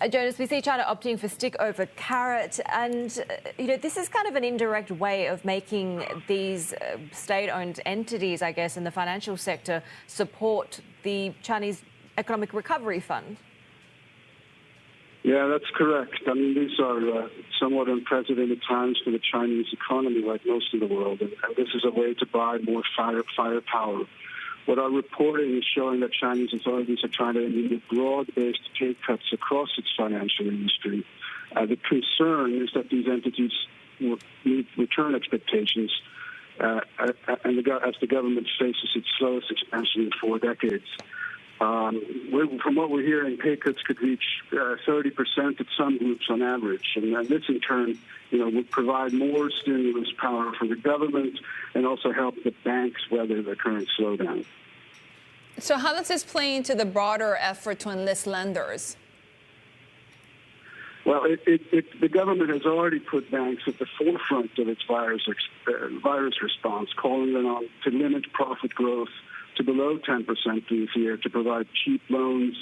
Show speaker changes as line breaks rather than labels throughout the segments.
Jonas, we see China opting for stick over carrot, and this is kind of an indirect way of making these state-owned entities, I guess, in the financial sector support the Chinese Economic Recovery Fund.
Yeah, that's correct. I mean, these are somewhat unprecedented times for the Chinese economy, like most of the world, and this is a way to buy more firepower. What our reporting is showing that Chinese authorities are trying to implement broad-based pay cuts across its financial industry. The concern is that these entities will meet return expectations as the government faces its slowest expansion in 4 decades. From what we're hearing, pay cuts could reach 30% at some groups on average, and this in turn, would provide more stimulus power for the government and also help the banks weather the current slowdown.
So how does this play into the broader effort to enlist lenders?
Well, the government has already put banks at the forefront of its virus response, calling them on to limit profit growth to below 10% this year to provide cheap loans,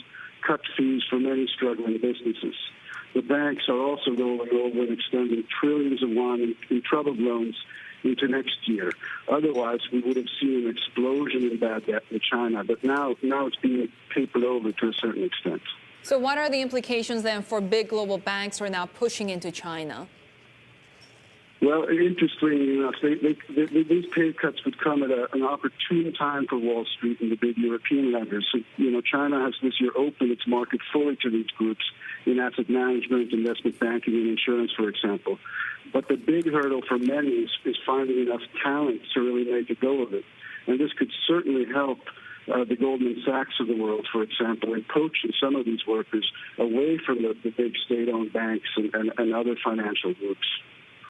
cut fees for many struggling businesses. The banks are also rolling over and extending trillions of yuan in troubled loans into next year. Otherwise, we would have seen an explosion in bad debt in China, but now it's being papered over to a certain extent.
So what are the implications then for big global banks who are now pushing into China?
Well, interestingly enough, these pay cuts would come at an opportune time for Wall Street and the big European lenders. So, China has this year opened its market fully to these groups in asset management, investment banking, and insurance, for example. But the big hurdle for many is finding enough talent to really make a go of it. And this could certainly help the Goldman Sachs of the world, for example, in poaching some of these workers away from the big state-owned banks and other financial groups.